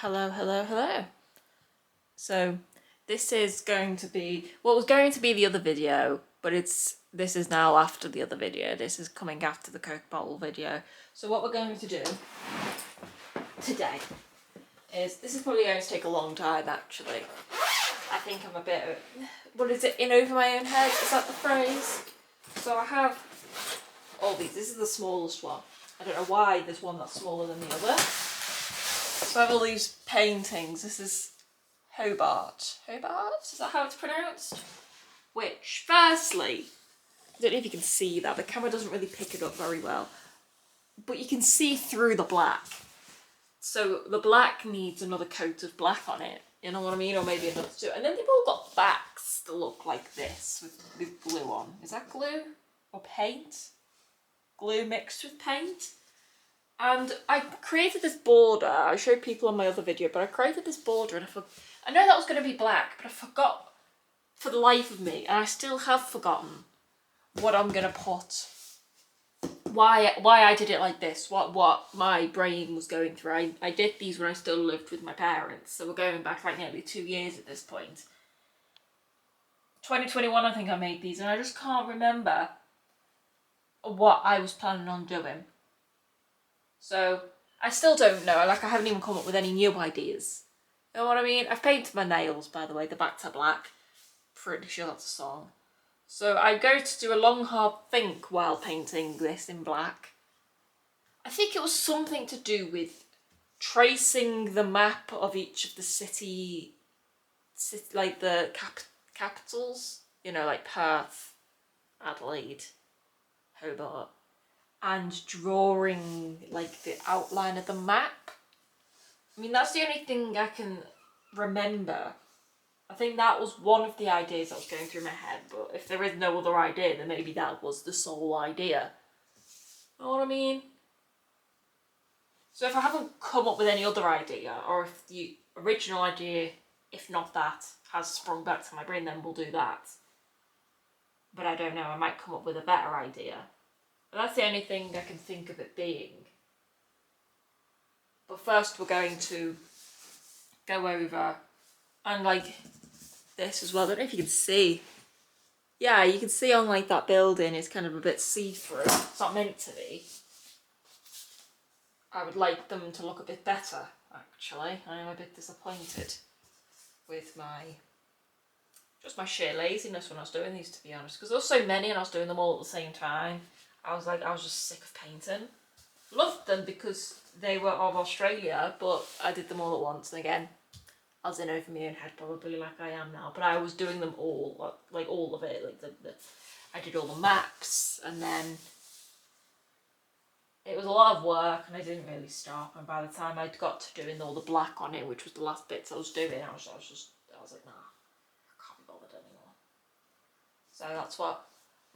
Hello. So this is going to be what was going to be the other video, but this is now after the other video. This is coming after the Coke bottle video. So what we're going to do today is, this is probably going to take a long time actually. I think I'm a bit, what is it, in over my own head? Is that the phrase? So I have all these. This is the smallest one. I don't know why there's one that's smaller than the other. So I have all these paintings. This is Hobart. Hobart? Is that how it's pronounced? Which, firstly, I don't know if you can see that. The camera doesn't really pick it up very well. But you can see through the black. So the black needs another coat of black on it. You know what I mean? Or maybe another two. And then they've all got backs that look like this with glue on. Is that glue? Or paint? Glue mixed with paint? And I created this border. I showed people on my other video, but I created this border and I know that was going to be black, but I forgot for the life of me, and I still have forgotten what I'm going to put. Why I did it like this, what my brain was going through. I did these when I still lived with my parents, so we're going back like nearly 2 years at this point. 2021 I think I made these, and I just can't remember what I was planning on doing. So I still don't know, like I haven't even come up with any new ideas. You know what I mean? I've painted my nails, by the way, the back to black. Pretty sure that's a song. So I go to do a long hard think while painting this in black. I think it was something to do with tracing the map of each of the city like the capitals, you know, like Perth, Adelaide, Hobart, and drawing like the outline of the map. I mean, that's the only thing I can remember. I think that was one of the ideas that was going through my head, but if there is no other idea, then maybe that was the sole idea. You know what I mean? So if I haven't come up with any other idea, or if the original idea, if not that, has sprung back to my brain, then we'll do that. But I don't know, I might come up with a better idea. But that's the only thing I can think of it being. But first we're going to go over, and like this as well, I don't know if you can see. Yeah, you can see on like that building is kind of a bit see-through. It's not meant to be. I would like them to look a bit better, actually. I am a bit disappointed with just my sheer laziness when I was doing these, to be honest. Because there were so many and I was doing them all at the same time. I was just sick of painting. Loved them because they were of Australia, but I did them all at once. And again, I was in over my own head probably like I am now. But I was doing them all, like all of it. Like I did all the maps, and then it was a lot of work and I didn't really stop. And by the time I'd got to doing all the black on it, which was the last bits I was doing, I was like, nah, I can't be bothered anymore. So that's what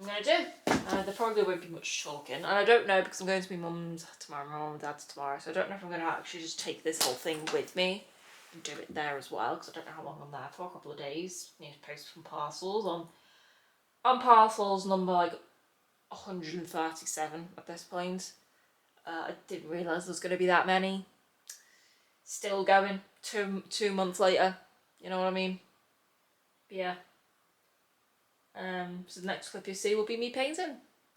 I'm going to do. There probably won't be much talking. And I don't know, because I'm going to my mum's tomorrow, my mum and dad's tomorrow, so I don't know if I'm going to actually just take this whole thing with me and do it there as well, because I don't know how long I'm there for, a couple of days. I need to post some parcels on parcels number like 137 at this point. I didn't realise there was going to be that many. Still going, two months later, you know what I mean? But yeah. So the next clip you see will be me painting.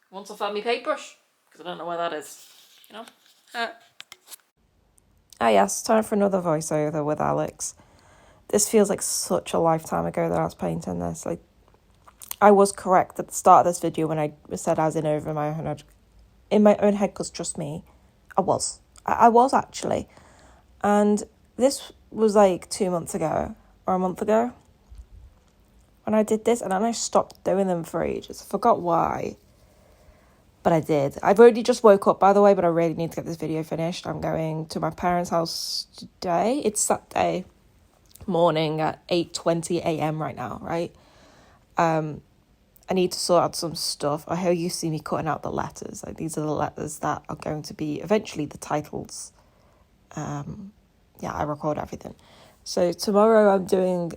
Once I find my paintbrush, because I don't know where that is, you know? Yes, time for another voiceover with Alex. This feels like such a lifetime ago that I was painting this. Like, I was correct at the start of this video when I said I was in over my own head. In my own head, because trust me, I was actually. And this was like 2 months ago, or a month ago, when I did this, and then I stopped doing them for ages. I forgot why, but I did. I've already just woke up, by the way, but I really need to get this video finished. I'm going to my parents' house today. It's Saturday morning at 8:20 a.m. right now, right? I need to sort out some stuff. I hope you see me cutting out the letters. Like, these are the letters that are going to be eventually the titles. I record everything. So tomorrow I'm doing,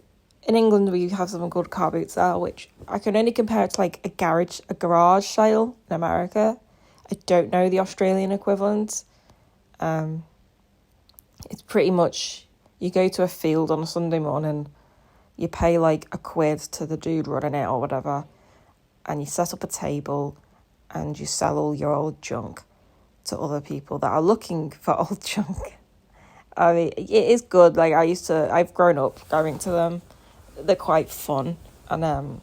in England we have something called car boot sale, which I can only compare it to like a garage sale in America. I don't know the Australian equivalent. It's pretty much You go to a field on a Sunday morning, you pay like £1 to the dude running it or whatever, and you set up a table and you sell all your old junk to other people that are looking for old junk. I mean, it is good. Like, I've grown up going to them. They're quite fun. And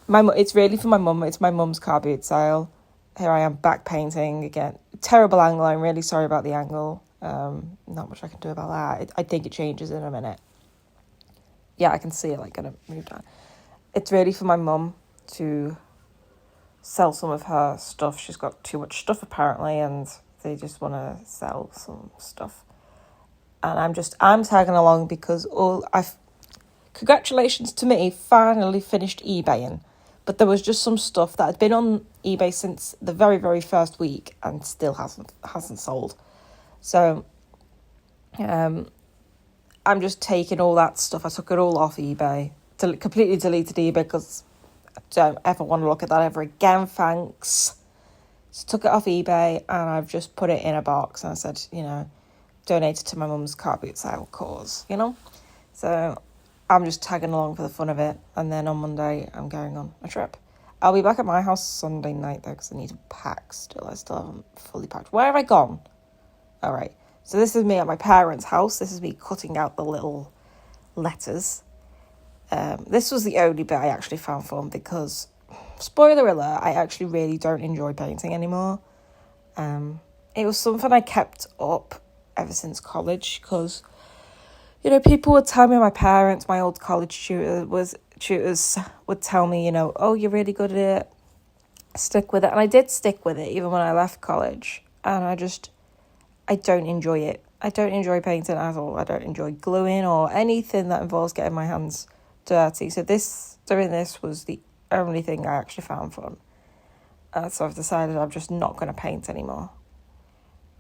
it's really for my mum. It's my mum's car boot sale. Here I am back painting again. Terrible angle. I'm really sorry about the angle. Not much I can do about that. I think it changes in a minute. Yeah, I can see it like gonna move down. It's really for my mum to sell some of her stuff. She's got too much stuff apparently, and they just want to sell some stuff. And I'm tagging along because congratulations to me, finally finished eBaying. But there was just some stuff that had been on eBay since the very, very first week and still hasn't sold. So I'm just taking all that stuff. I took it all off eBay. Completely deleted eBay because I don't ever want to look at that ever again, thanks. So took it off eBay and I've just put it in a box and I said, donate it to my mum's car boot sale cause, So I'm just tagging along for the fun of it. And then on Monday, I'm going on a trip. I'll be back at my house Sunday night, though, because I need to pack still. I still haven't fully packed. Where have I gone? All right. So this is me at my parents' house. This is me cutting out the little letters. This was the only bit I actually found fun because, spoiler alert, I actually really don't enjoy painting anymore. It was something I kept up ever since college because, people would tell me, my parents, my old college tutors would tell me, oh, you're really good at it, stick with it. And I did stick with it even when I left college. And I don't enjoy it. I don't enjoy painting at all. I don't enjoy gluing or anything that involves getting my hands dirty. So doing this was the only thing I actually found fun. So I've decided I'm just not going to paint anymore.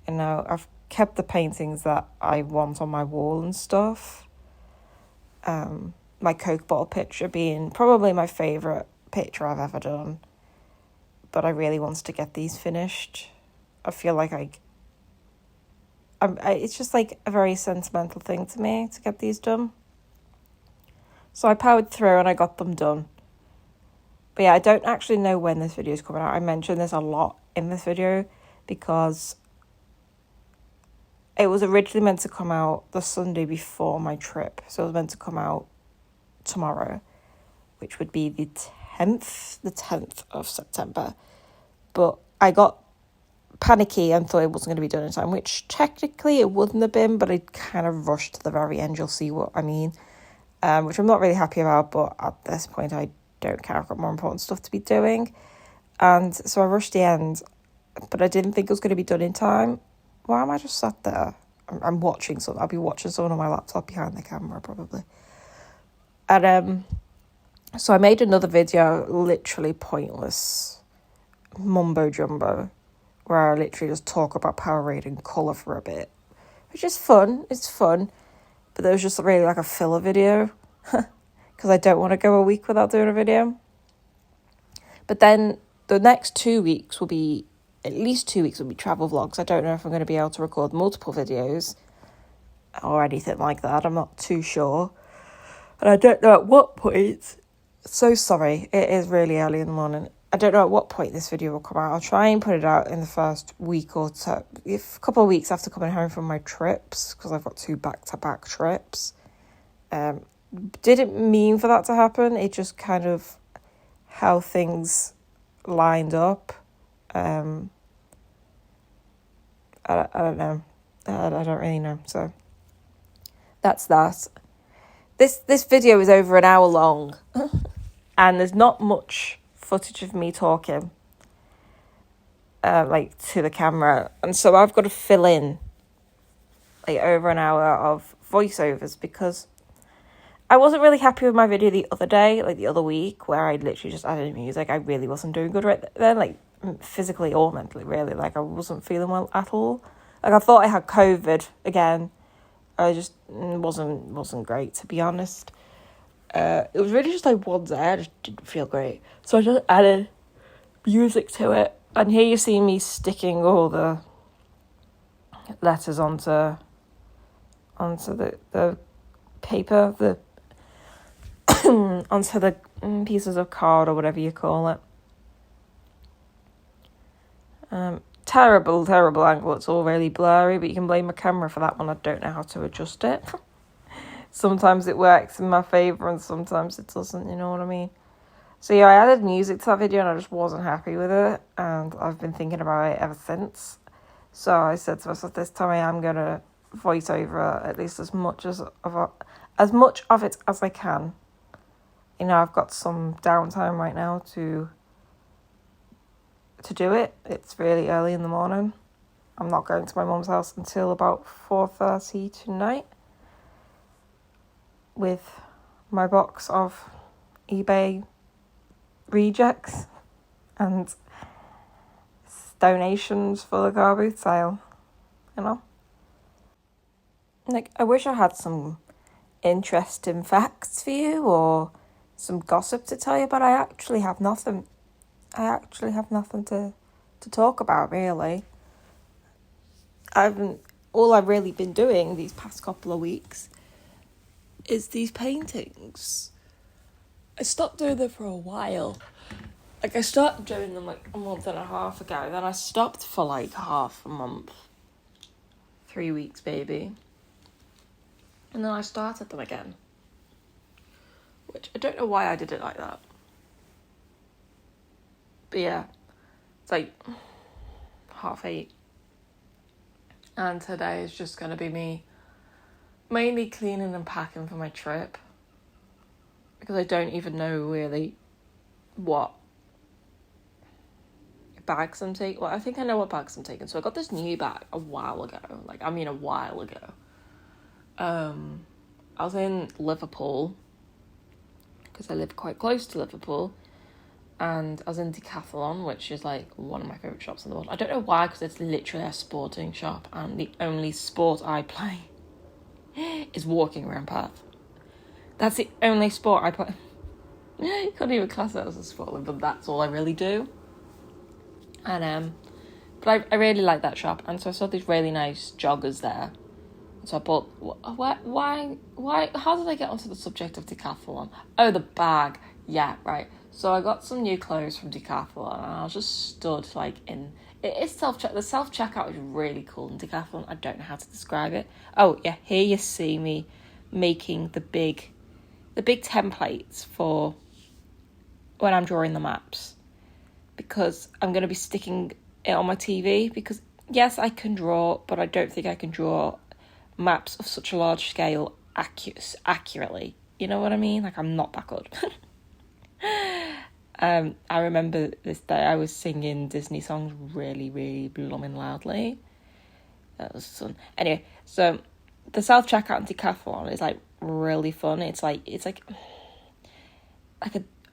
I've kept the paintings that I want on my wall and stuff. My Coke bottle picture being probably my favourite picture I've ever done. But I really wanted to get these finished. I feel like it's just like a very sentimental thing to me to get these done. So I powered through and I got them done. But yeah, I don't actually know when this video is coming out. I mentioned this a lot in this video because it was originally meant to come out the Sunday before my trip. So it was meant to come out tomorrow, which would be the 10th of September. But I got panicky and thought it wasn't going to be done in time, which technically it wouldn't have been, but I kind of rushed to the very end. You'll see what I mean, which I'm not really happy about, but at this point I don't care. I've got more important stuff to be doing. And so I rushed the end, but I didn't think it was going to be done in time. Why am I just sat there? I'm watching something. I'll be watching someone on my laptop behind the camera probably. And so I made another video, literally pointless mumbo jumbo, where I literally just talk about Powerade and colour for a bit, which is fun. It's fun, but there was just really like a filler video because I don't want to go a week without doing a video. But then the next 2 weeks will be, at least 2 weeks will be travel vlogs. I don't know if I'm going to be able to record multiple videos or anything like that. I'm not too sure. And I don't know at what point. So sorry, it is really early in the morning. I don't know at what point this video will come out. I'll try and put it out in the first week or so, a couple of weeks after coming home from my trips, because I've got 2 back-to-back trips. Didn't mean for that to happen. It just kind of how things lined up. I don't know. I don't really know. So that's that. This video is over an hour long, and there's not much footage of me talking, to the camera, and so I've got to fill in like over an hour of voiceovers because I wasn't really happy with my video the other day, like the other week, where I literally just added music. I really wasn't doing good right then, like physically or mentally, really. Like I wasn't feeling well at all. Like I thought I had COVID again. I just wasn't great, to be honest. It was really just like one day I just didn't feel great, so I just added music to it. And here you see me sticking all the letters onto onto the paper, onto the pieces of card or whatever you call it. Terrible angle. It's all really blurry, but you can blame my camera for that one. I don't know how to adjust it. Sometimes it works in my favour and sometimes it doesn't, you know what I mean? So yeah, I added music to that video and I just wasn't happy with it, and I've been thinking about it ever since. So I said to myself, this time I am going to voice over at least as much of it as I can. You know, I've got some downtime right now to do it. It's really early in the morning. I'm not going to my mum's house until about 4:30 tonight with my box of eBay rejects and donations for the car booth sale, you know. Like, I wish I had some interesting facts for you or some gossip to tell you, but I actually have nothing. To talk about, really. All I've really been doing these past couple of weeks is these paintings. I stopped doing them for a while. Like, I started doing them like a month and a half ago, then I stopped for like half a month. 3 weeks, maybe. And then I started them again. Which, I don't know why I did it like that. But yeah, it's like 8:30. And today is just going to be me mainly cleaning and packing for my trip. Because I don't even know really what bags I'm taking. Well, I think I know what bags I'm taking. So I got this new bag a while ago. I was in Liverpool, because I live quite close to Liverpool. And I was in Decathlon, which is like one of my favourite shops in the world. I don't know why, because it's literally a sporting shop, and the only sport I play is walking around Perth. That's the only sport I play. You couldn't even class it as a sport, but that's all I really do. And but I really like that shop, and so I saw these really nice joggers there. So I bought. Why? How did I get onto the subject of Decathlon? Oh, the bag. Yeah, right. So I got some new clothes from Decathlon, and I was just stood like in. It is self-check. The self-checkout is really cool in Decathlon. I don't know how to describe it. Oh yeah, here you see me making the big templates for when I'm drawing the maps, because I'm going to be sticking it on my TV, because yes, I can draw, but I don't think I can draw maps of such a large scale accurately. You know what I mean? Like, I'm not that good. I remember this day I was singing Disney songs really, really blooming loudly. That was fun. Anyway, so the self-checkout in Decathlon is like really fun. It's like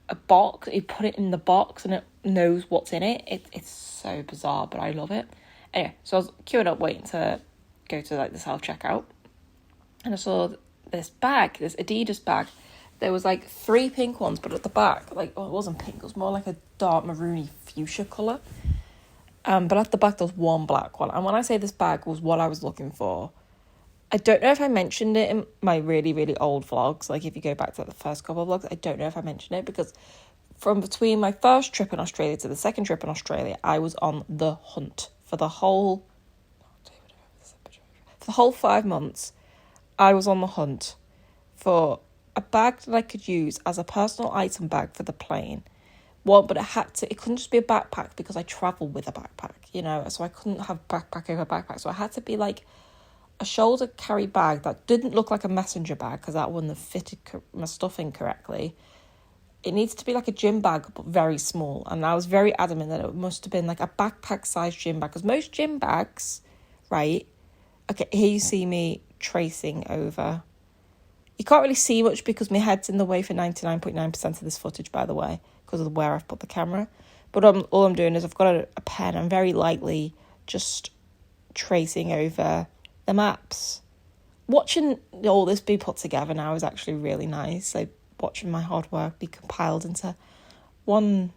a box. You put it in the box and it knows what's in it. It's so bizarre, but I love it. Anyway, so I was queuing up waiting to go to like the self-checkout, and I saw this Adidas bag. There was like 3 pink ones, but at the back, like, it wasn't pink, it was more like a dark maroony fuchsia colour. But at the back there was 1 black one. And when I say this bag was what I was looking for, I don't know if I mentioned it in my really, really old vlogs. Like, if you go back to the first couple of vlogs, I don't know if I mentioned it, because from between my first trip in Australia to the second trip in Australia, I was on the hunt for the whole 5 months. I was on the hunt for a bag that I could use as a personal item bag for the plane. But it couldn't just be a backpack, because I travel with a backpack, you know, so I couldn't have backpack over backpack. So I had to be like a shoulder carry bag that didn't look like a messenger bag, because that wouldn't have fitted my stuff in correctly. It needs to be like a gym bag, but very small. And I was very adamant that it must have been like a backpack-sized gym bag, because most gym bags, right? Okay, here you see me tracing over. You can't really see much because my head's in the way for 99.9% of this footage, by the way, because of where I've put the camera. But all I'm doing is I've got a pen. I'm very lightly just tracing over the maps. Watching all this be put together now is actually really nice. Like, watching my hard work be compiled into one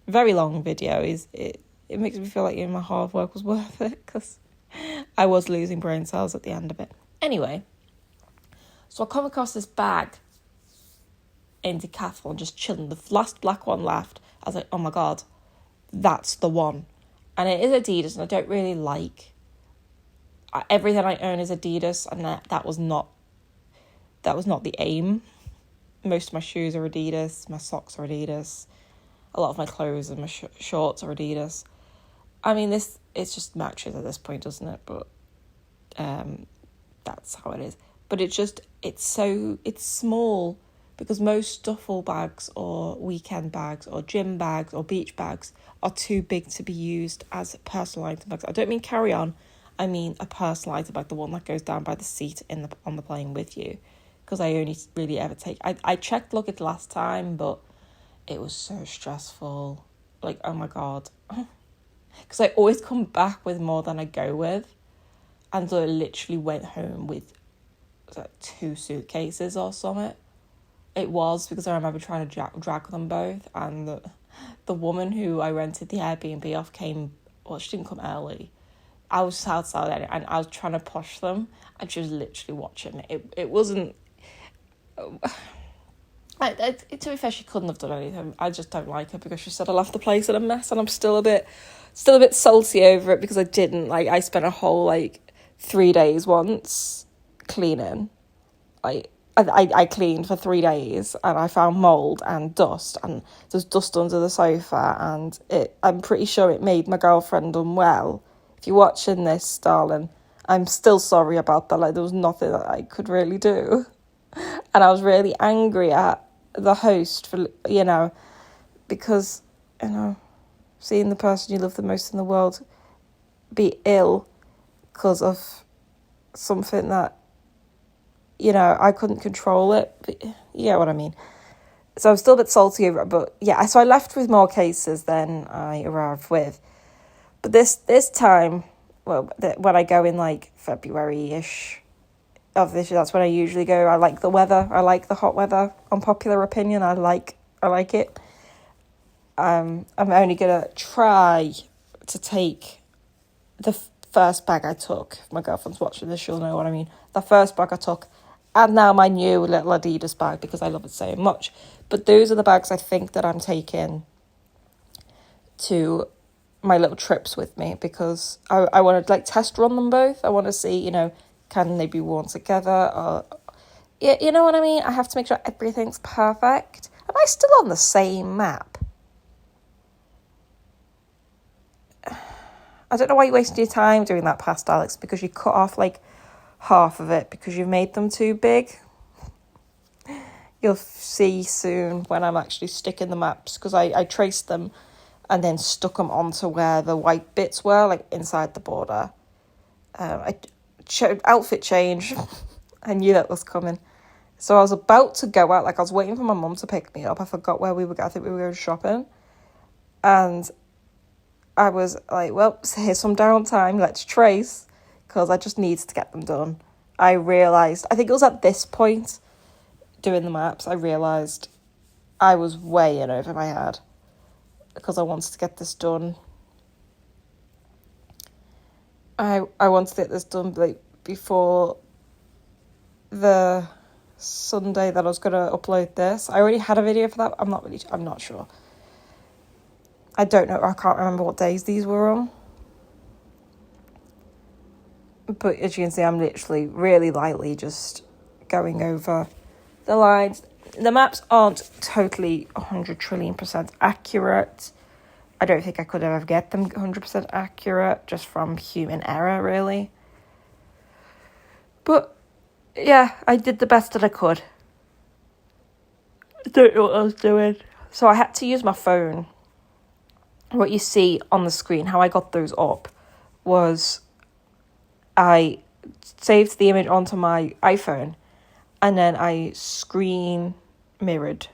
very long video it makes me feel like, you know, my hard work was worth it, because I was losing brain cells at the end of it. Anyway, So I come across this bag in Decathlon, just chilling, the last black one left. I was like, oh my God, that's the one. And it is Adidas, and I don't really like... everything I own is Adidas, and that was not the aim. Most of my shoes are Adidas, my socks are Adidas, a lot of my clothes and my shorts are Adidas. I mean, it's just matches at this point, doesn't it? But that's how it is. But it's small, because most duffel bags or weekend bags or gym bags or beach bags are too big to be used as personal item bags. I don't mean carry-on, I mean a personal item bag, the one that goes down by the seat on the plane with you. Because I only really ever take... I checked luggage last time, but it was so stressful. Like, oh my God. Because I always come back with more than I go with. And so I literally went home with 2 suitcases or something. It was because I remember trying to drag them both. And the woman who I rented the Airbnb off came... Well, she didn't come early. I was outside and I was trying to push them. And she was literally watching me. It wasn't... to be fair, she couldn't have done anything. I just don't like her because she said I left the place in a mess, and I'm still a bit salty over it because I didn't. I spent a whole 3 days once cleaning. I cleaned for 3 days, and I found mold and dust, and there's dust under the sofa, and I'm pretty sure it made my girlfriend unwell. If you're watching this, darling, I'm still sorry about that. There was nothing that I could really do. And I was really angry at the host for, because, seeing the person you love the most in the world be ill because of something that, I couldn't control it. But, you know what I mean? So I'm still a bit salty over it. But yeah, so I left with more cases than I arrived with. But this time, well, when I go in February-ish, of this year, that's when I usually go. I like the weather. I like the hot weather. Unpopular opinion, I like it. I'm only gonna try to take the first bag I took. If my girlfriend's watching this, she'll know what I mean. The first bag I took, and now my new little Adidas bag because I love it so much. But those are the bags I think that I'm taking to my little trips with me, because I want to test run them both. I want to see, can they be worn together? Or, you know what I mean? I have to make sure everything's perfect. Am I still on the same map? I don't know why you wasted your time doing that past Alex, because you cut off half of it because you made them too big. You'll see soon when I'm actually sticking the maps, because I traced them and then stuck them onto where the white bits were, inside the border. Outfit change. I knew that was coming. So I was about to go out, I was waiting for my mum to pick me up. I forgot where we were going. I think we were going shopping. And I was like, well, here's some downtime. Let's trace, because I just needed to get them done. I realised, I think it was at this point, doing the maps, I realised I was way in over my head, because I wanted to get this done. I wanted to get this done before the Sunday that I was going to upload this. I already had a video for that. I'm not sure. I don't know. I can't remember what days these were on. But as you can see, I'm literally really lightly just going over the lines. The maps aren't totally 100 trillion% accurate. I don't think I could ever get them 100% accurate, just from human error, really. But, yeah, I did the best that I could. I don't know what I was doing. So I had to use my phone. What you see on the screen, how I got those up, was I saved the image onto my iPhone, and then I screen mirrored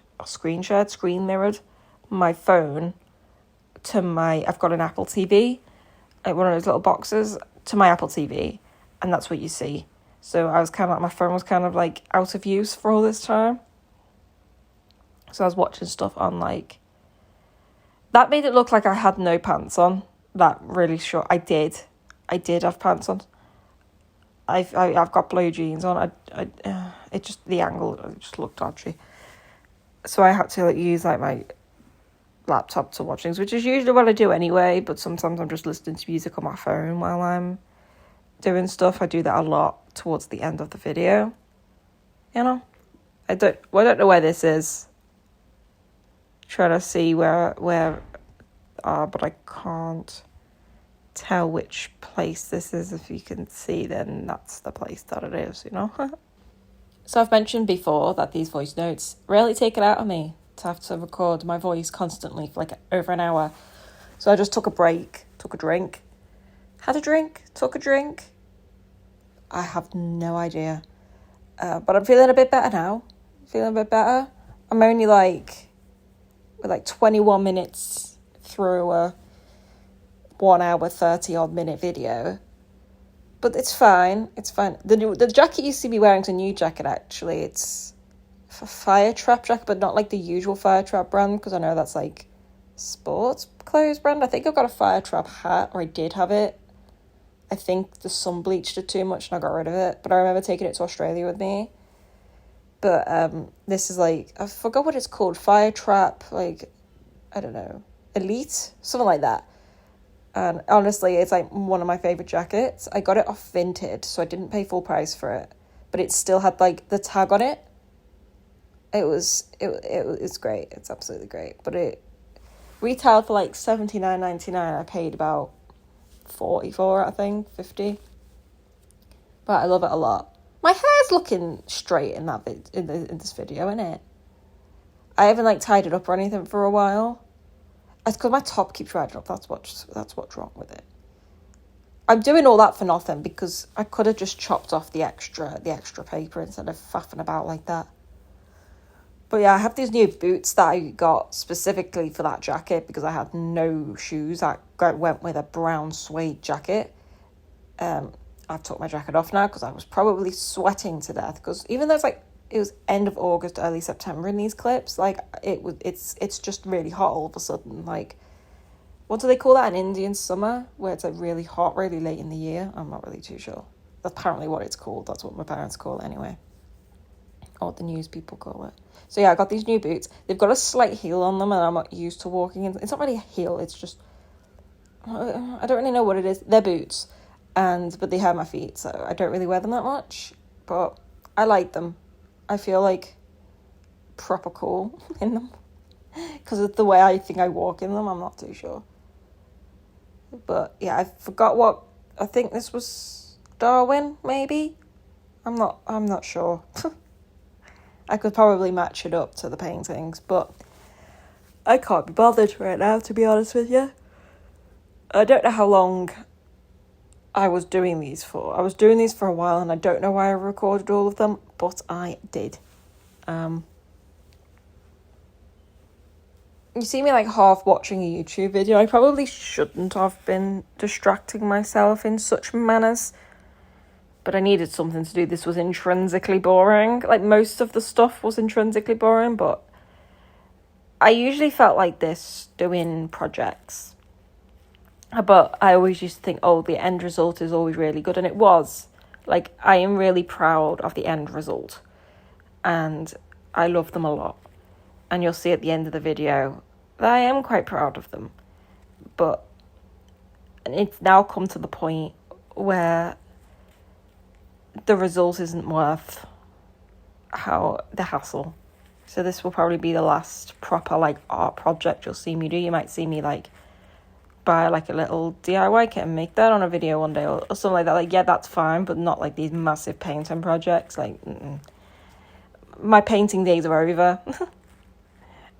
my phone to I've got an Apple TV, one of those little boxes, to my Apple TV, and that's what you see. So I was my phone was out of use for all this time. So I was watching stuff on that made it look like I had no pants on. That really short. I did have pants on. I've got blue jeans on. the angle it just looked dodgy. So I had to like use like my laptop to watch things, which is usually what I do anyway, but sometimes I'm just listening to music on my phone while I'm doing stuff. I do that a lot towards the end of the video. You know? I don't know where this is. Trying to see where but I can't tell which place this is. If you can see, then that's the place that it is, you know? So I've mentioned before that these voice notes really take it out of me to have to record my voice constantly for like over an hour. So I just took a break, took a drink, had a drink, took a drink. I have no idea. But I'm feeling a bit better now. I'm only we're 21 minutes through a 1 hour 30 odd minute video, but it's fine. The jacket you see me wearing is a new jacket. Actually, it's a fire trap jacket, but not like the usual fire trap brand, because I know that's like sports clothes brand. I think I've got a fire trap hat, or I did have it. I think the sun bleached it too much and I got rid of it, but I remember taking it to Australia with me. But this is I forgot what it's called, fire trap, I don't know, elite, something like that. And honestly, it's one of my favourite jackets. I got it off Vinted, so I didn't pay full price for it, but it still had the tag on it. It's great. It's absolutely great. But it retailed for $79.99. I paid about 40 for it, I think, 50. But I love it a lot. My hair's looking straight in this video, isn't it? I haven't tied it up or anything for a while. It's because my top keeps riding up. That's what's wrong with it. I'm doing all that for nothing, because I could have just chopped off the extra paper instead of faffing about like that. But yeah, I have these new boots that I got specifically for that jacket because I had no shoes. I went with a brown suede jacket. I've took my jacket off now because I was probably sweating to death, because even though it was end of August, early September in these clips, it's just really hot all of a sudden. What do they call that, an Indian summer, where it's really hot really late in the year? I'm not really too sure. That's apparently what it's called. That's what my parents call it anyway, or what the news people call it. So yeah, I got these new boots. They've got a slight heel on them, and I'm not used to walking in. It's not really a heel, it's just, I don't really know what it is. They're boots, but they hurt my feet, so I don't really wear them that much, but I like them. I feel proper cool in them, because of the way I think I walk in them. I'm not too sure, but yeah, I forgot I think this was Darwin, maybe. I'm not sure. I could probably match it up to the paintings, but I can't be bothered right now, to be honest with you. I don't know how long I was doing these for. I was doing these for a while, and I don't know why I recorded all of them, but I did. You see me half watching a YouTube video. I probably shouldn't have been distracting myself in such manners, but I needed something to do. This was intrinsically boring. Most of the stuff was intrinsically boring, but I usually felt like this doing projects. But I always used to think, the end result is always really good, and it was. I am really proud of the end result, and I love them a lot. And you'll see at the end of the video that I am quite proud of them. But it's now come to the point where the result isn't worth the hassle. So this will probably be the last proper art project you'll see me do. You might see me buy a little DIY kit and make that on a video one day, or something like that. Yeah, that's fine, but not these massive painting projects. My painting days are over.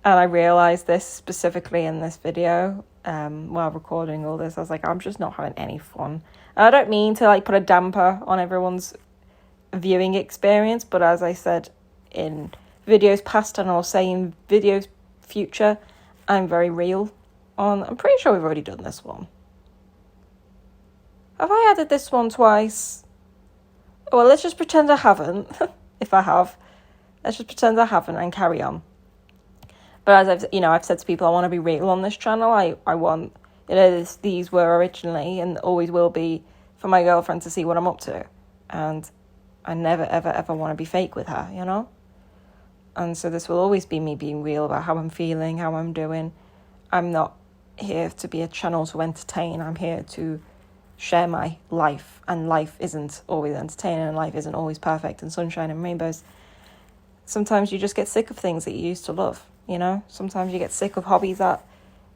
And I realised this specifically in this video, while recording all this. I was I'm just not having any fun. And I don't mean to put a damper on everyone's viewing experience, but as I said in videos past, and I'll say in videos future, I'm very real. I'm pretty sure we've already done this one. Have I added this one twice? Well, let's just pretend I haven't. If I have, let's just pretend I haven't and carry on. But as I've said to people, I want to be real on this channel. I want, these were originally and always will be for my girlfriend to see what I'm up to. And I never, ever, ever want to be fake with her, you know? And so this will always be me being real about how I'm feeling, how I'm doing. I'm not here to be a channel to entertain. I'm here to share my life. And life isn't always entertaining, and life isn't always perfect and sunshine and rainbows. Sometimes you just get sick of things that you used to love, you know? Sometimes you get sick of hobbies that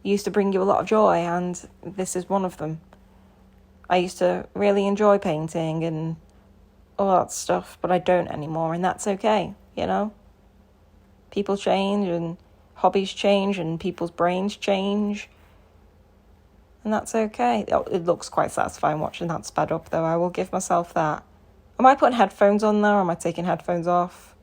used to bring you a lot of joy, and this is one of them. I used to really enjoy painting and all that stuff, but I don't anymore, and that's okay, you know? People change, and hobbies change, and people's brains change, and that's okay. It looks quite satisfying watching that sped up, though. I will give myself that. Am I putting headphones on there, or am I taking headphones off?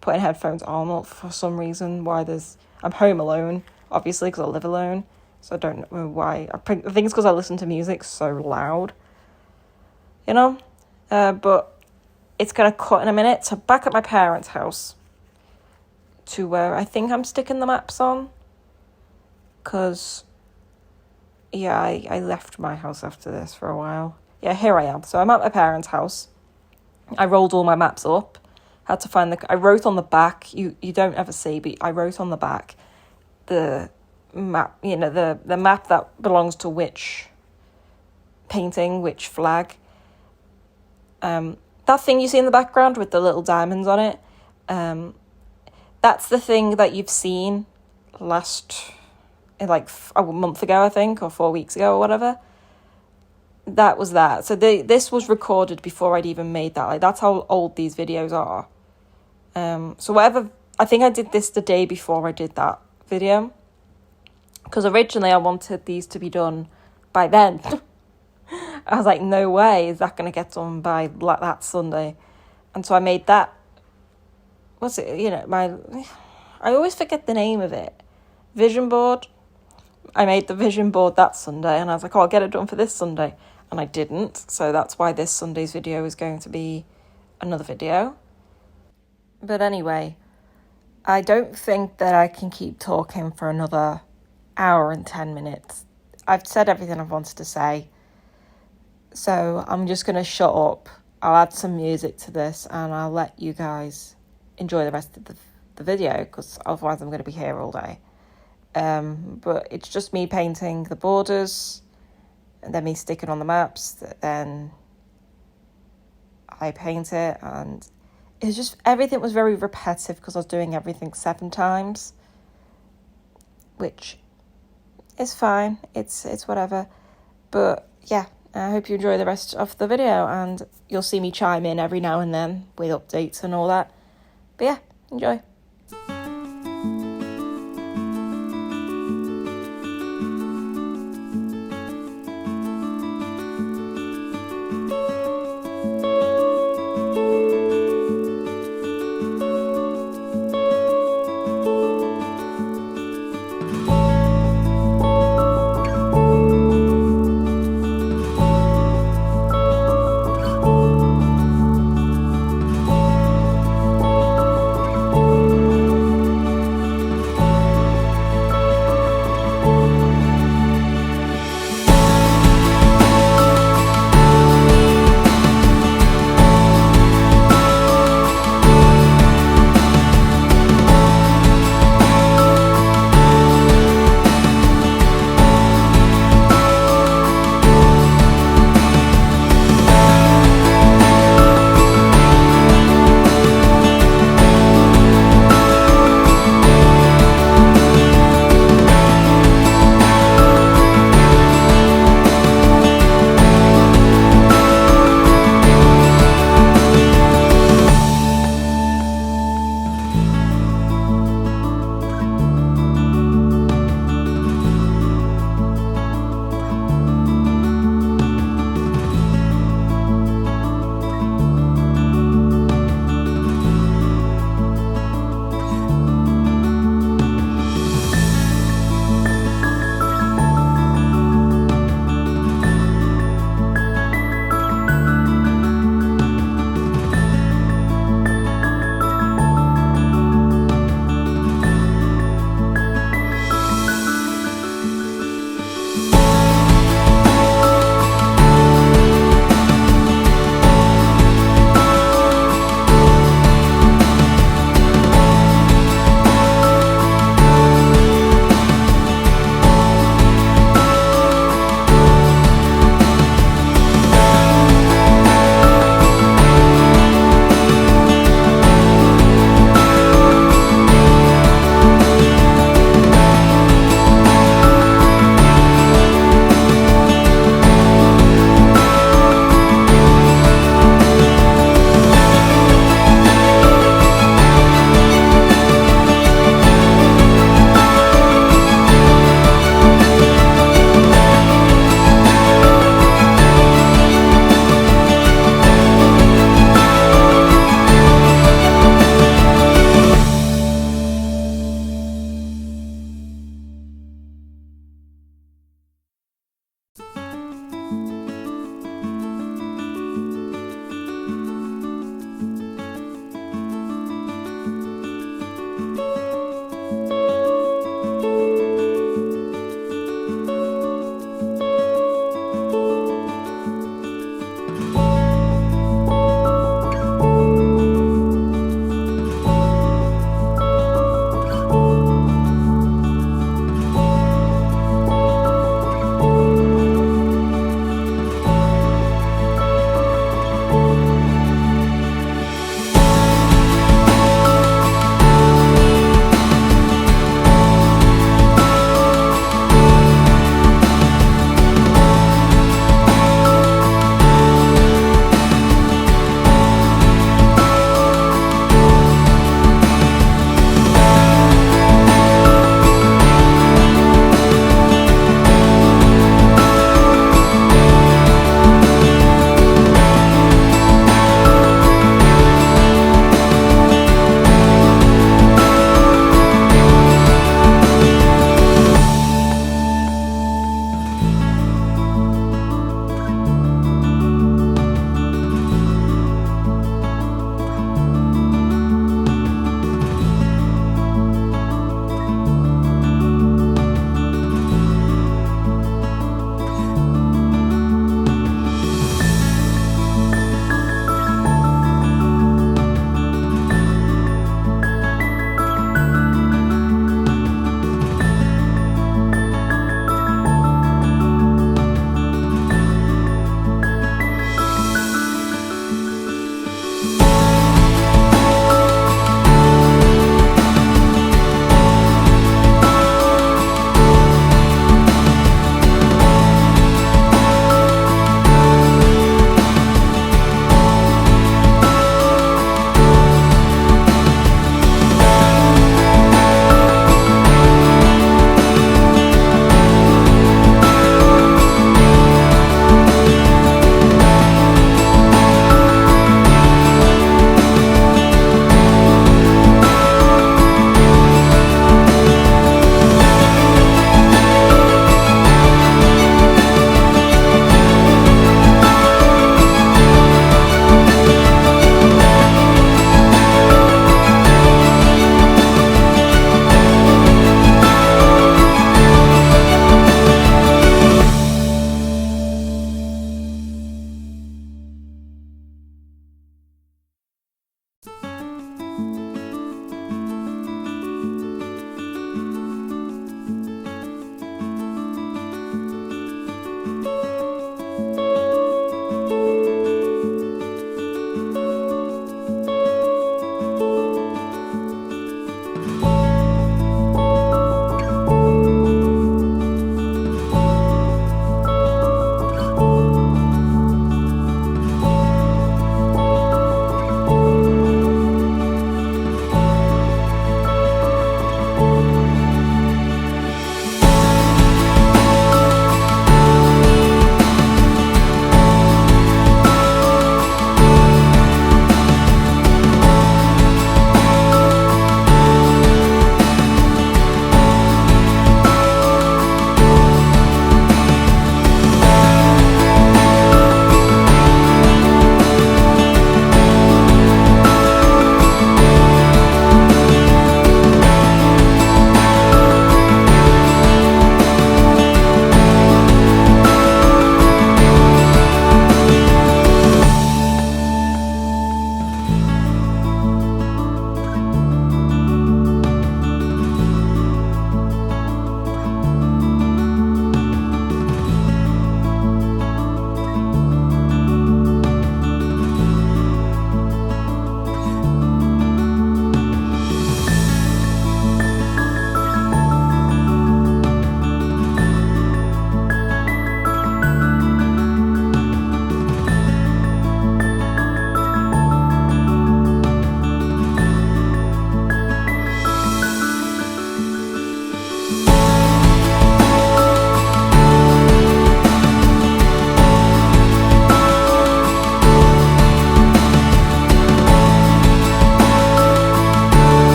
Putting headphones on for some reason. I'm home alone, obviously, because I live alone, so I don't know why. I think it's because I listen to music so loud, you know? But it's going to cut in a minute to back at my parents' house, to where I think I'm sticking the maps on, because, yeah, I left my house after this for a while. Yeah, here I am. So I'm at my parents' house. I rolled all my maps up, had to find I wrote on the back, you don't ever see, but I wrote on the back the map, you know, the map that belongs to which painting, which flag. That thing you see in the background with the little diamonds on it, that's the thing that you've seen like a month ago, I think, or 4 weeks ago or whatever. That was that. So this was recorded before I'd even made that. Like, that's how old these videos are. So whatever, I think I did this the day before I did that video, because originally I wanted these to be done by then. I was like, no way is that going to get done by that Sunday. And so I made that, what's it, you know, I always forget the name of it, vision board. I made the vision board that Sunday, and I was like, oh, I'll get it done for this Sunday. And I didn't, so that's why this Sunday's video is going to be another video. But anyway, I don't think that I can keep talking for another hour and 10 minutes. I've said everything I've wanted to say, so I'm just going to shut up. I'll add some music to this, and I'll let you guys enjoy the rest of the video, because otherwise I'm going to be here all day. But it's just me painting the borders, and then me sticking on the maps, then I paint it, and it was just, everything was very repetitive because I was doing everything 7 times, which is fine, it's whatever. But yeah, I hope you enjoy the rest of the video, and you'll see me chime in every now and then with updates and all that. But yeah, enjoy.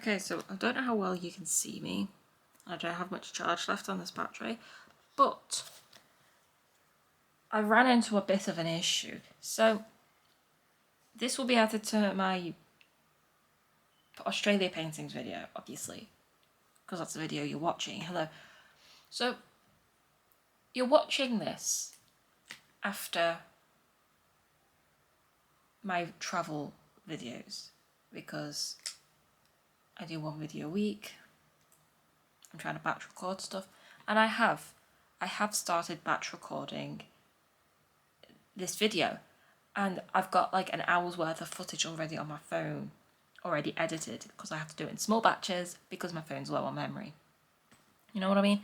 Okay, so I don't know how well you can see me. I don't have much charge left on this battery, but I ran into a bit of an issue. So this will be added to my Australia paintings video, obviously, because that's the video you're watching. Hello. So you're watching this after my travel videos, because I do one video a week. I'm trying to batch record stuff, and I have started batch recording this video, and I've got like an hour's worth of footage already on my phone, already edited, because I have to do it in small batches because my phone's low on memory. You know what I mean?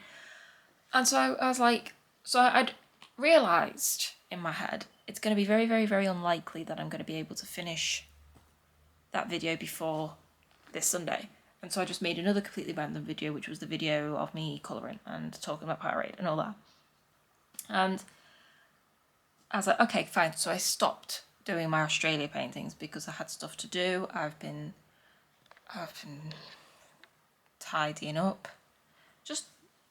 And so I was like, so I'd realised in my head it's going to be very, very, very unlikely that I'm going to be able to finish that video before this Sunday. And so I just made another completely random video, which was the video of me colouring and talking about Powerade and all that. And I was like, okay, fine. So I stopped doing my Australia paintings because I had stuff to do. I've been tidying up, just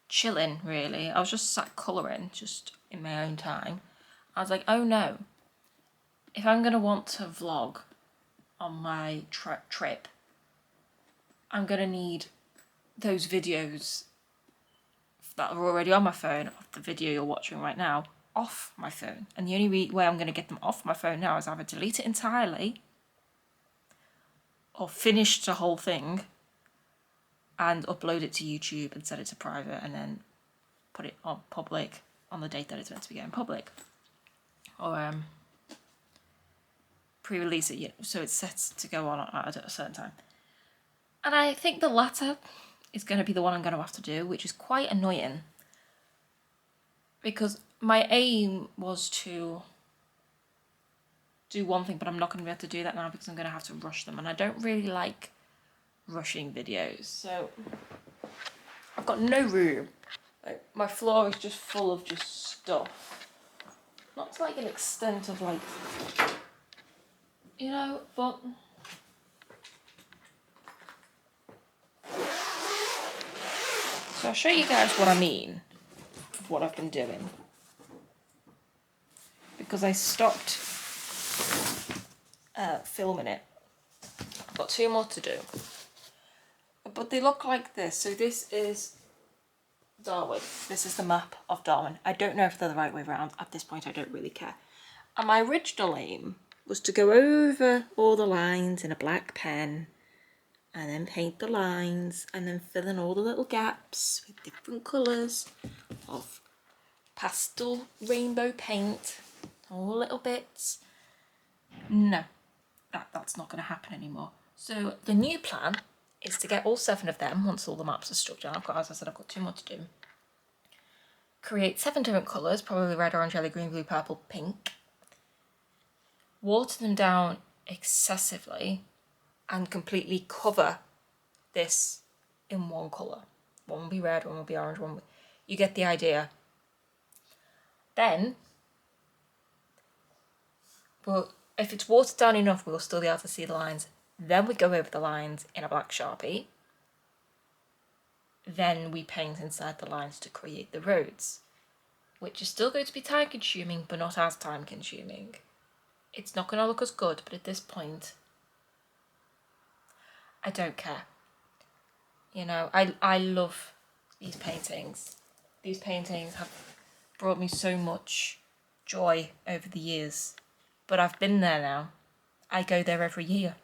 chilling really. I was just sat colouring, just in my own time. I was like, oh no, if I'm going to want to vlog on my trip, I'm going to need those videos that are already on my phone, of the video you're watching right now, off my phone. And the only way I'm going to get them off my phone now is either delete it entirely or finish the whole thing and upload it to YouTube and set it to private and then put it on public on the date that it's meant to be going public. Or pre-release it so it's set to go on at a certain time. And I think the latter is going to be the one I'm going to have to do, which is quite annoying. Because my aim was to do one thing, but I'm not going to be able to do that now because I'm going to have to rush them. And I don't really like rushing videos. So I've got no room. Like, my floor is just full of just stuff. Not to like an extent of like, you know, but... So I'll show you guys what I mean of what I've been doing. Because I stopped filming it. I've got 2 more to do. But they look like this. So this is Darwin. This is the map of Darwin. I don't know if they're the right way around. At this point, I don't really care. And my original aim was to go over all the lines in a black pen and then paint the lines and then fill in all the little gaps with different colours of pastel rainbow paint, all little bits. No, that's not going to happen anymore. So the new plan is to get all 7 of them once all the maps are stuck down. As I said, I've got 2 more to do. Create 7 different colours, probably red, orange, yellow, green, blue, purple, pink. Water them down excessively and completely cover this in one colour. One will be red, one will be orange, you get the idea. Then, well, if it's watered down enough, we'll still be able to see the lines. Then we go over the lines in a black Sharpie. Then we paint inside the lines to create the roads, which is still going to be time consuming, but not as time consuming. It's not going to look as good, but at this point, I don't care. You know, I love these paintings. These paintings have brought me so much joy over the years. But I've been there now. I go there every year.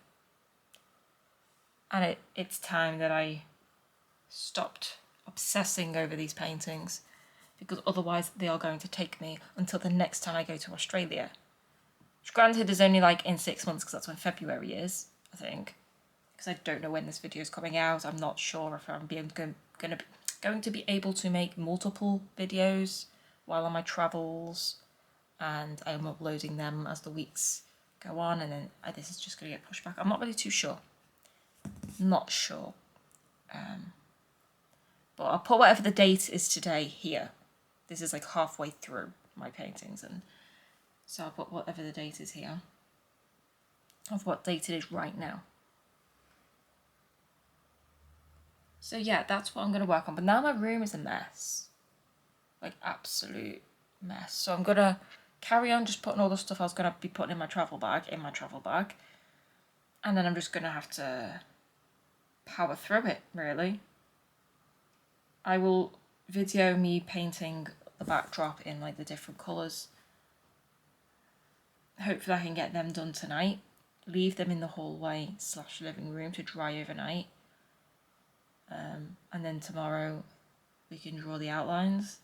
And it's time that I stopped obsessing over these paintings, because otherwise they are going to take me until the next time I go to Australia. Which granted is only like in 6 months, because that's when February is, I think. Because I don't know when this video is coming out. I'm not sure if I'm going to be able to make multiple videos while on my travels, and I'm uploading them as the weeks go on, and then this is just going to get pushed back. I'm not really too sure. Not sure. But I'll put whatever the date is today here. This is like halfway through my paintings, and so I'll put whatever the date is here of what date it is right now. So yeah, that's what I'm going to work on. But now my room is a mess. Like, absolute mess. So I'm going to carry on just putting all the stuff I was going to be putting in my travel bag. And then I'm just going to have to power through it, really. I will video me painting the backdrop in like the different colours. Hopefully I can get them done tonight. Leave them in the hallway / living room to dry overnight. And then tomorrow we can draw the outlines.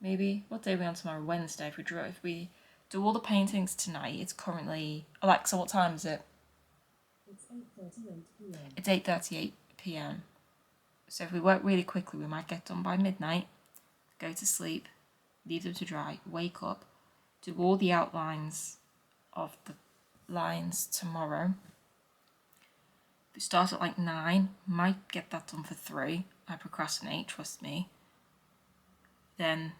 Maybe. What day are we on tomorrow? Wednesday. If we do all the paintings tonight, it's currently... Alexa, what time is it? It's 8:38 p.m. It's 8:38 p.m. So if we work really quickly, we might get done by midnight, go to sleep, leave them to dry, wake up, do all the outlines of the lines tomorrow. We start at like 9, might get that done for 3. I procrastinate, trust me. Then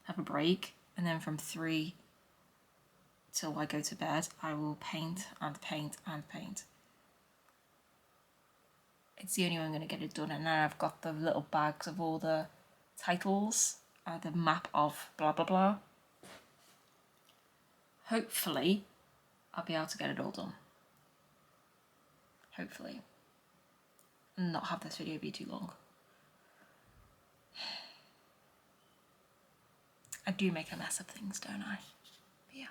have a break, and then from 3 till I go to bed, I will paint and paint and paint. It's the only way I'm going to get it done. And now I've got the little bags of all the titles, the map of blah blah blah. Hopefully I'll be able to get it all done. Hopefully. And not have this video be too long. I do make a mess of things, don't I? But yeah.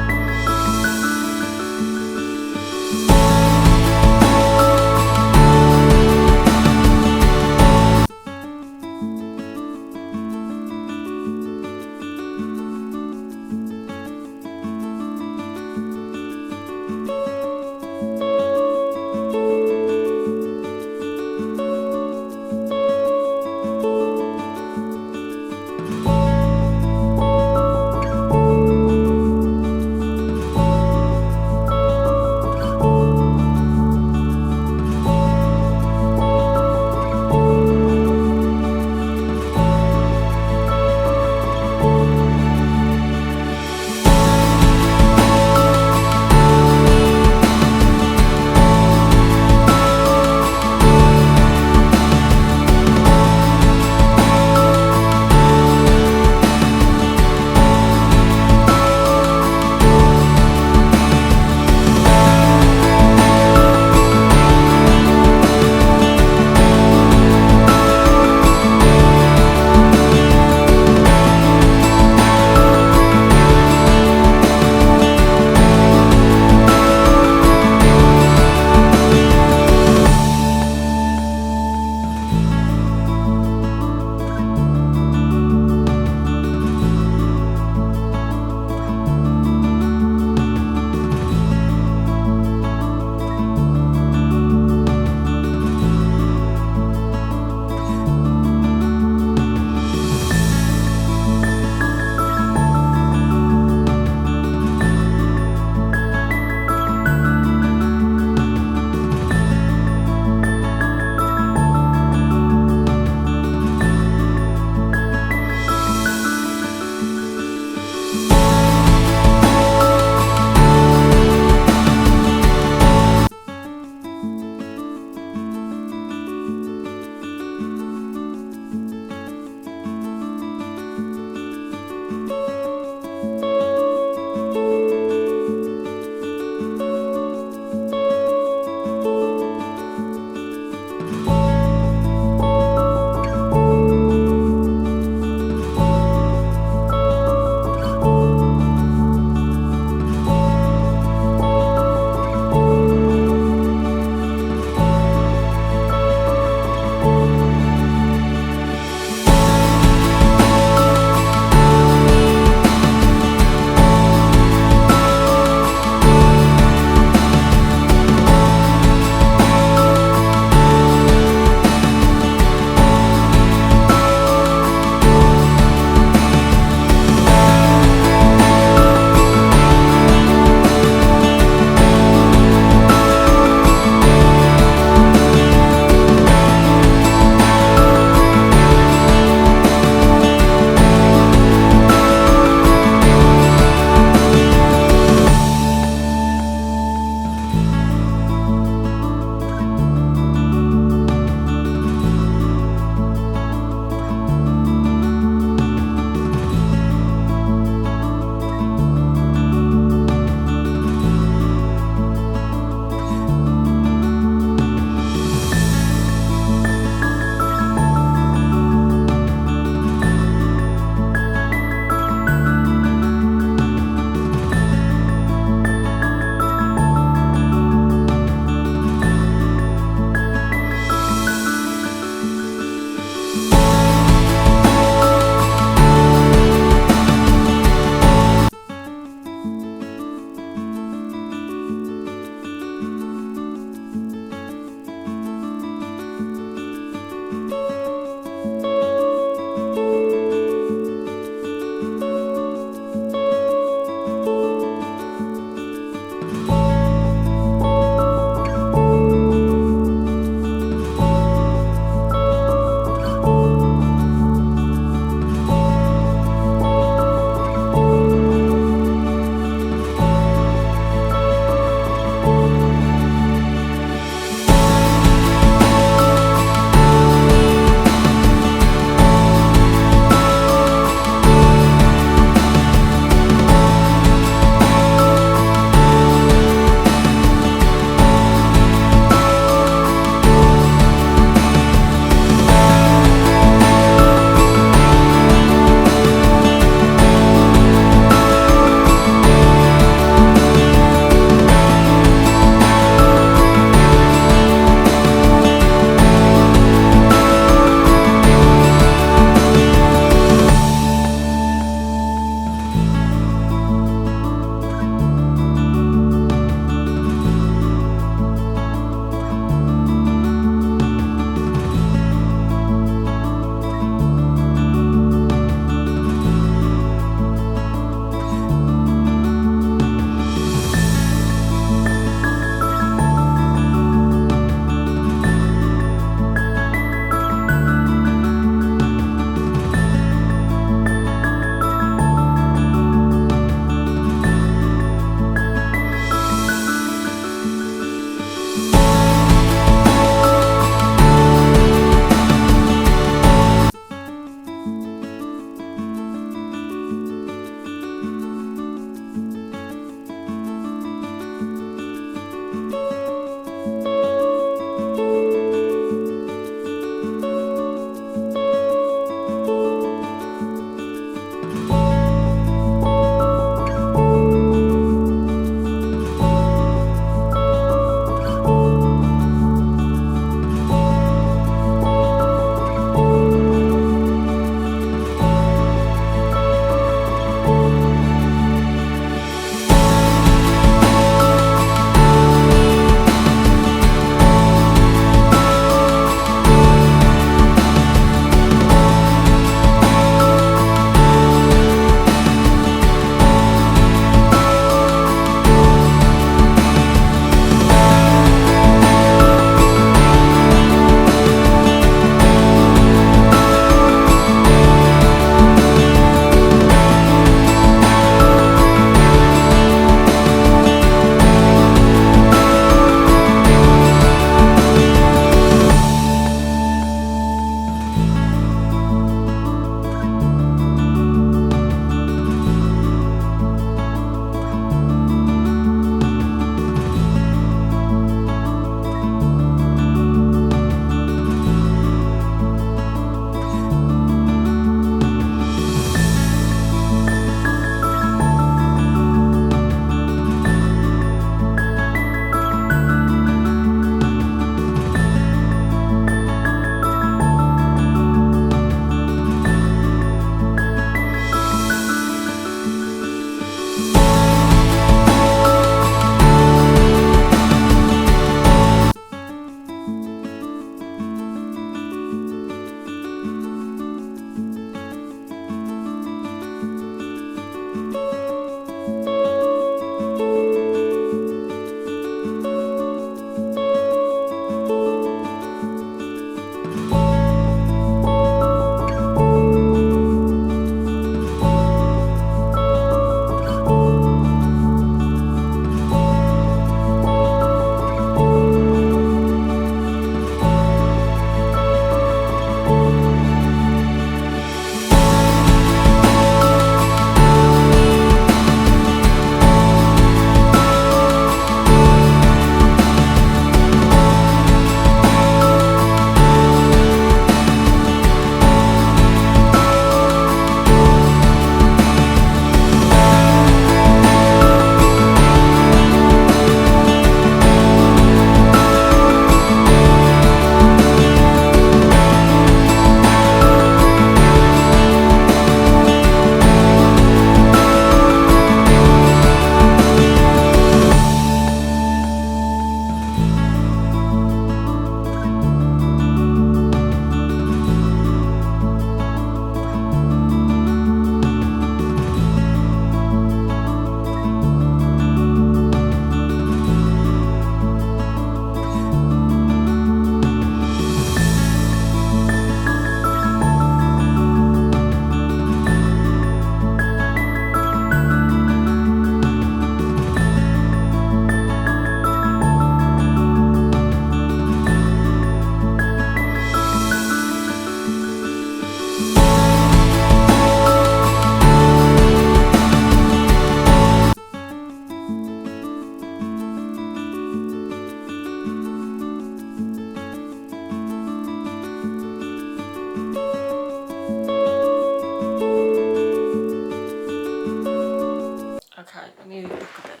Okay, let me look a bit.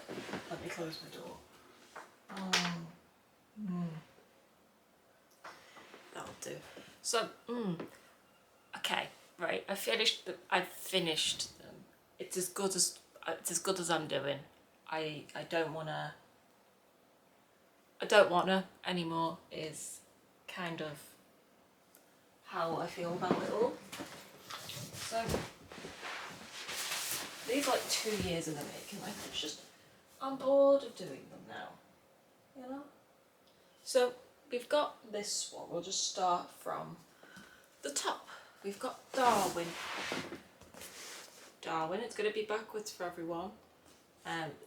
Let me close my door. That'll do. So, okay, right. I've finished them. It's as good as I'm doing. I don't wanna anymore is kind of how I feel about it all. So these are like 2 years in the making. Like it's just I'm bored of doing them now. You know? So we've got this one. We'll just start from the top. We've got Darwin. It's going to be backwards for everyone.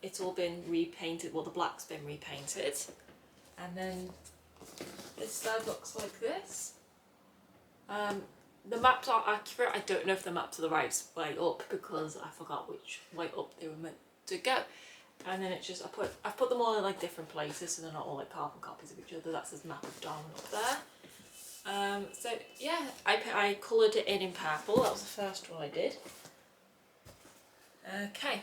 It's all been repainted. Well, the black's been repainted. And then this side looks like this. The maps are accurate. I don't know if the maps are the right way up because I forgot which way up they were meant to go. And then it's just I've put them all in like different places so they're not all like carbon copies of each other. That says map of Darwin up there. So yeah, I coloured it in purple. That was the first one I did. Okay,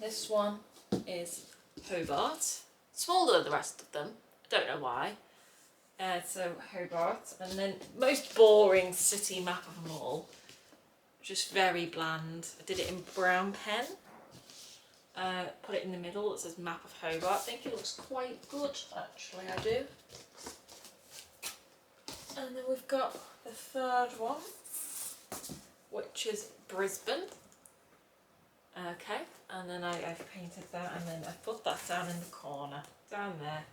this one is Hobart. Smaller than the rest of them. I don't know why. So Hobart, and then most boring city map of them all. Just very bland. I did it in brown pen. Put it in the middle. It says map of Hobart. I think it looks quite good actually. I do. And then we've got the third one, which is Brisbane. Okay, and then I've painted that, and then I put that down in the corner, down there.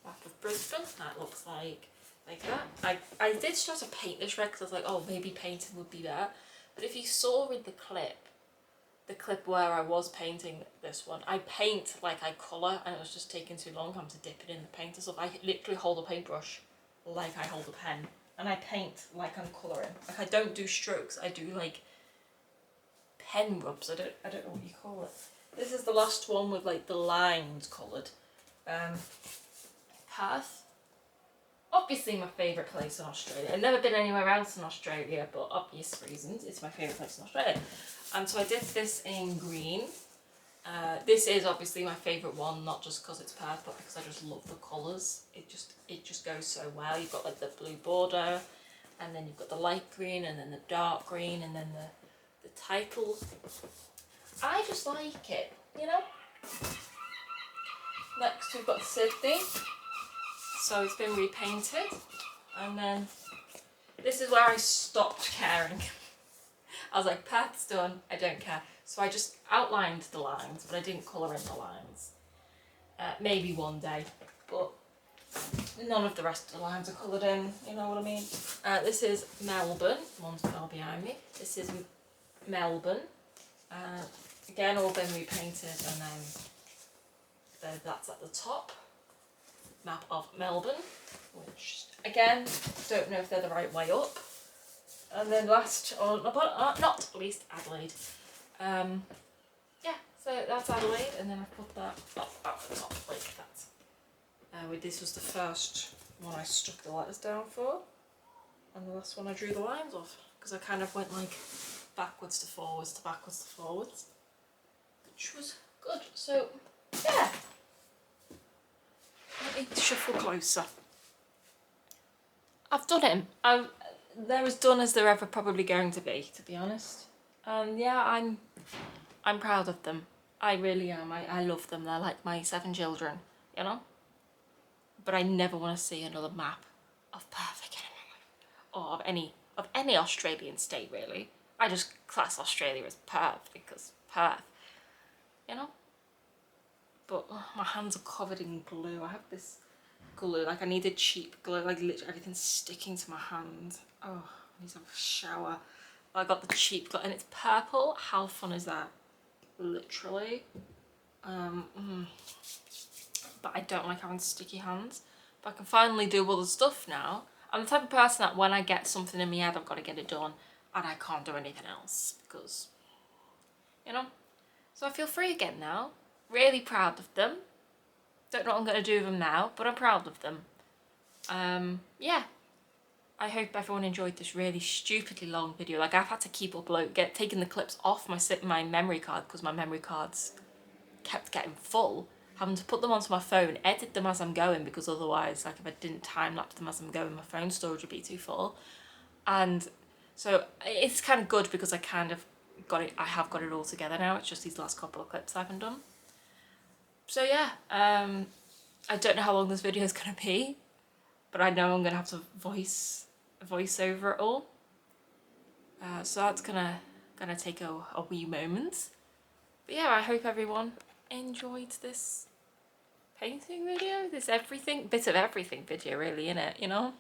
Map of Brisbane. That looks like that. I did start to paint this red because I was like, oh, maybe painting would be there. But if you saw in the clip where I was painting this one, I paint like I colour, and it was just taking too long. I'm to dip it in the paint and stuff. I literally hold a paintbrush like I hold a pen, and I paint like I'm colouring. Like I don't do strokes. I do like pen rubs. I don't know what you call it. This is the last one with like the lines coloured. Perth. Obviously my favourite place in Australia. I've never been anywhere else in Australia, but obvious reasons, it's my favourite place in Australia. And so I did this in green. This is obviously my favourite one, not just because it's Perth, but because I just love the colours. It just goes so well. You've got like the blue border, and then you've got the light green, and then the dark green, and then the title. I just like it, you know? Next we've got Sydney. So it's been repainted, and then this is where I stopped caring. I was like, Perth's done, I don't care. So I just outlined the lines, but I didn't colour in the lines. Maybe one day, but none of the rest of the lines are coloured in, you know what I mean? This is Melbourne, one's fell behind me. This is Melbourne. Again, all been repainted, and then that's at the top. Map of Melbourne, which again, don't know if they're the right way up. And then last, or not least, Adelaide. Yeah, so that's Adelaide, and then I put that up at the top like that. This was the first one I stuck the letters down for, and the last one I drew the lines off, because I kind of went like backwards to forwards to backwards to forwards, which was good. So yeah. Let me shuffle closer. I've done it. They're as done as they're ever probably going to be honest. And yeah, I'm proud of them. I really am. I love them. They're like my 7 children, you know? But I never want to see another map of Perth again in my life. Or of any Australian state, really. I just class Australia as Perth because Perth, you know? But my hands are covered in glue. I have this glue, like I needed cheap glue, like literally everything's sticking to my hand. Oh, I need to have a shower. I got the cheap glue, and it's purple. How fun is that? Literally. But I don't like having sticky hands. But I can finally do all the stuff now. I'm the type of person that when I get something in my head, I've got to get it done, and I can't do anything else because, you know. So I feel free again now. Really proud of them. Don't know what I'm going to do with them now, but I'm proud of them. Yeah. I hope everyone enjoyed this really stupidly long video. Like, I've had to keep taking the clips off my memory card because my memory cards kept getting full. Having to put them onto my phone, edit them as I'm going, because otherwise, like, if I didn't time lapse them as I'm going, my phone storage would be too full. And so it's kind of good because I have got it all together now. It's just these last couple of clips I haven't done. So yeah, I don't know how long this video is gonna be, but I know I'm gonna have to voice over it all. So that's gonna take a wee moment. But yeah, I hope everyone enjoyed this painting video, this bit of everything video, really, innit, you know?